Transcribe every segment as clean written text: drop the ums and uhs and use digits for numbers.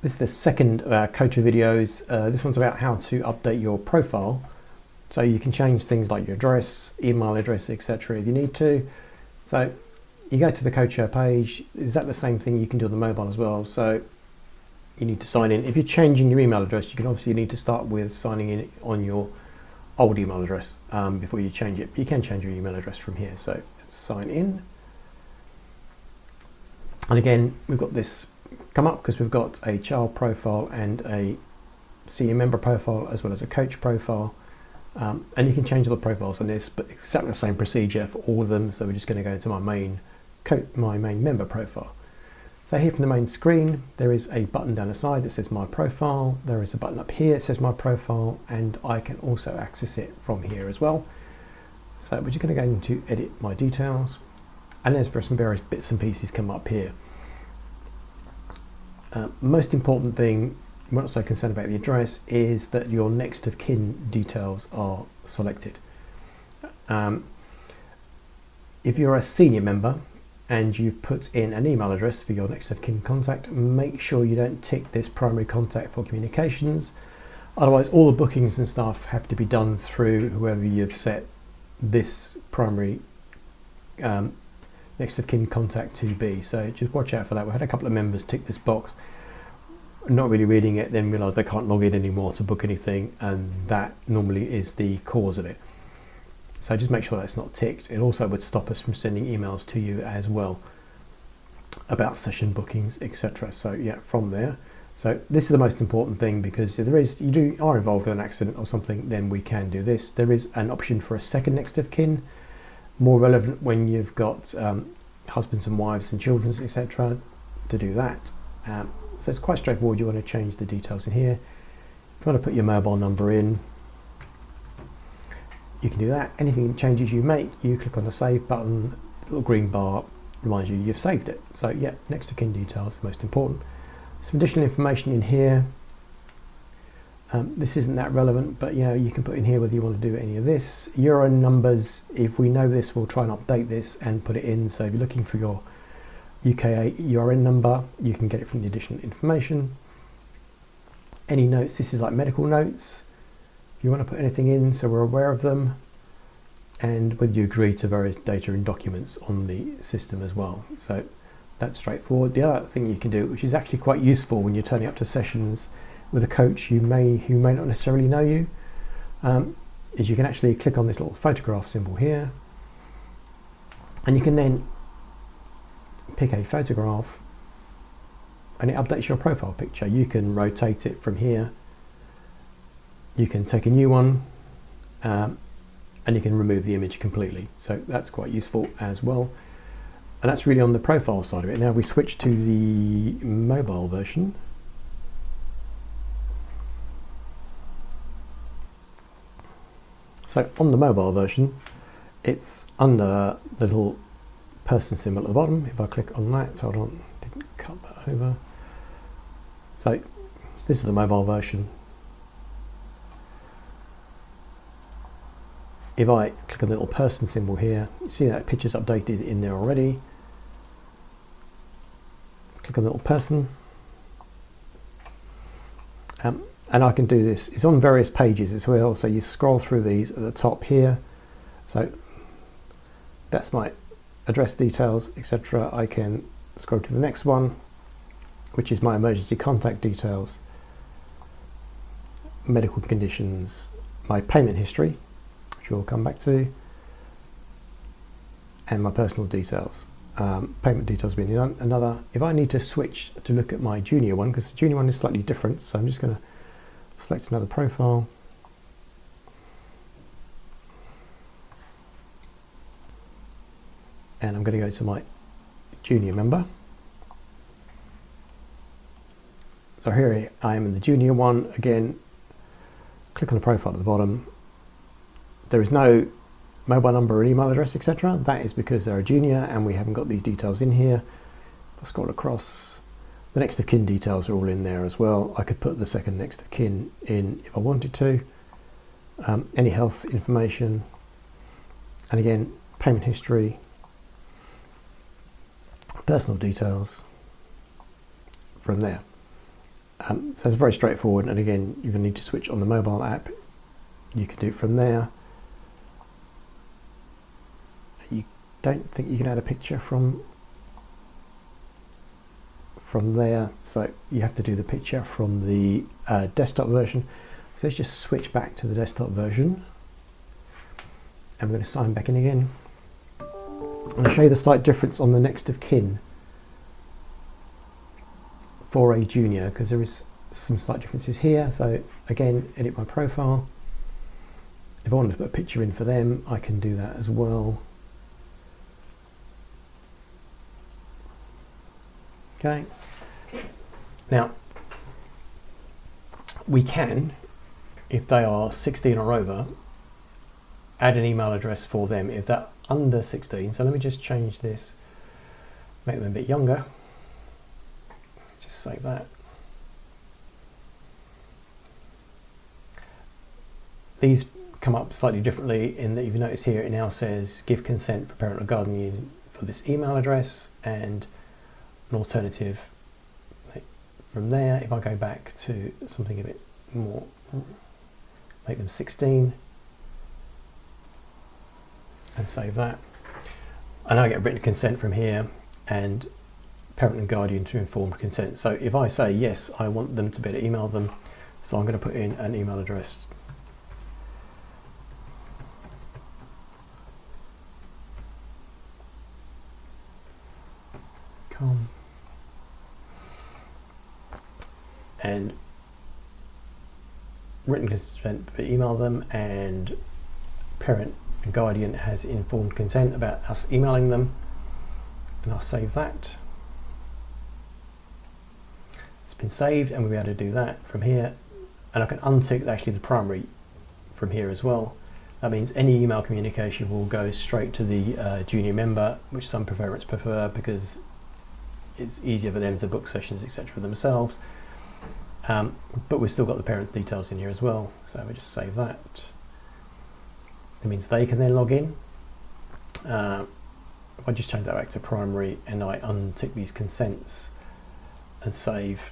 This is the second Coacha videos. This one's about how to update your profile. So you can change things like your address, email address, etc. if you need to. So you go to the Coacha page. Is that the same thing you can do on the mobile as well? So you need to sign in. If you're changing your email address, you can obviously need to start with signing in on your old email address before you change it. You can change your email address from here. So let's sign in. And again, we've got this come up because we've got a child profile and a senior member profile as well as a coach profile. And you can change all the profiles on this, but exactly the same procedure for all of them. So we're just going to go to my main member profile. So here from the main screen, there is a button down the side that says my profile. There is a button up here that says my profile, and I can also access it from here as well. So we're just going to go into edit my details, and there's some various bits and pieces come up here. Most important thing, we're not so concerned about the address, is that your next of kin details are selected. If you're a senior member and you've put in an email address for your next of kin contact, make sure you don't tick this primary contact for communications. Otherwise, all the bookings and stuff have to be done through whoever you've set this primary next of kin contact to be. So just watch out for that. We had a couple of members tick this box, not really reading it, then realise they can't log in anymore to book anything, and that normally is the cause of it. So just make sure that's not ticked. It also would stop us from sending emails to you as well about session bookings, etc. So yeah, from there. So this is the most important thing, because if you are involved in an accident or something, then we can do this. There is an option for a second next of kin, more relevant when you've got husbands and wives and children, etc. to do that. So it's quite straightforward. You want to change the details in here. If you want to put your mobile number in, you can do that. Anything changes you make, you click on the save button. The little green bar reminds you you've saved it. So yeah, next of kin details, the most important. Some additional information in here. This isn't that relevant, but yeah, you can put in here whether you want to do any of this. Euro numbers, if we know this, we'll try and update this and put it in. So if you're looking for your UK URN number, you can get it from the additional information. Any notes, this is like medical notes. If you want to put anything in so we're aware of them, and whether you agree to various data and documents on the system as well. So that's straightforward. The other thing you can do, which is actually quite useful when you're turning up to sessions with a coach who may not necessarily know you, is you can actually click on this little photograph symbol here, and you can then pick a photograph and it updates your profile picture. You can rotate it from here, you can take a new one, and you can remove the image completely. So that's quite useful as well, and that's really on the profile side of it. Now we switch to the mobile version. So on the mobile version, it's under the little person symbol at the bottom. If I click on that, hold on, didn't cut that over. So this is the mobile version. If I click on the little person symbol here, you see that picture's updated in there already. Click on the little person. And I can do this. It's on various pages as well, so you scroll through these at the top here. So that's my address details, etc. I can scroll to the next one, which is my emergency contact details, medical conditions, my payment history, which we'll come back to, and my personal details. Payment details being another. If I need to switch to look at my junior one, because the junior one is slightly different, so I'm just going to select another profile. And I'm going to go to my junior member. So here I am in the junior one. Again, click on the profile at the bottom. There is no mobile number or email address, etc. That is because they're a junior and we haven't got these details in here. If I scroll across, the next of kin details are all in there as well. I could put the second next of kin in if I wanted to. Any health information, and again, payment history, personal details from there. So it's very straightforward, and again, you're going to need to switch on the mobile app. You can do it from there. You don't think you can add a picture from there, so you have to do the picture from the desktop version. So let's just switch back to the desktop version, and we're going to sign back in again. And I'll show you the slight difference on the next of kin for a junior, because there is some slight differences here. So again, edit my profile. If I wanted to put a picture in for them, I can do that as well. Okay. Now, we can, if they are 16 or over, add an email address for them if they're under 16. So let me just change this, make them a bit younger. Just save that. These come up slightly differently in that, if you notice here, it now says give consent for parent or guardian for this email address, and an alternative from there. If I go back to something a bit more, make them 16 and save that. And I get written consent from here, and parent and guardian to informed consent. So if I say yes, I want them to be able to email them, so I'm going to put in an email address. And written consent to email them, and parent and guardian has informed consent about us emailing them, and I'll save that. It's been saved, and we'll be able to do that from here, and I can untick actually the primary from here as well. That means any email communication will go straight to the junior member, which some parents prefer because it's easier for them to book sessions, etc. themselves. But we've still got the parents' details in here as well, so we just save that. It means they can then log in. If I just change that back to primary and I untick these consents and save,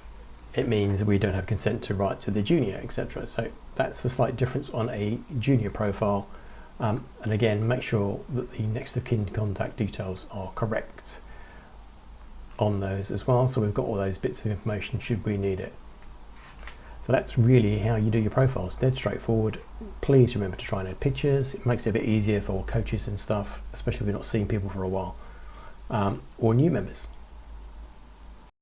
it means we don't have consent to write to the junior, etc. So that's the slight difference on a junior profile. And again, make sure that the next of kin contact details are correct on those as well, so we've got all those bits of information should we need it. So that's really how you do your profiles. Dead straightforward. Please remember to try and add pictures. It makes it a bit easier for coaches and stuff, especially if we're not seeing people for a while, or new members.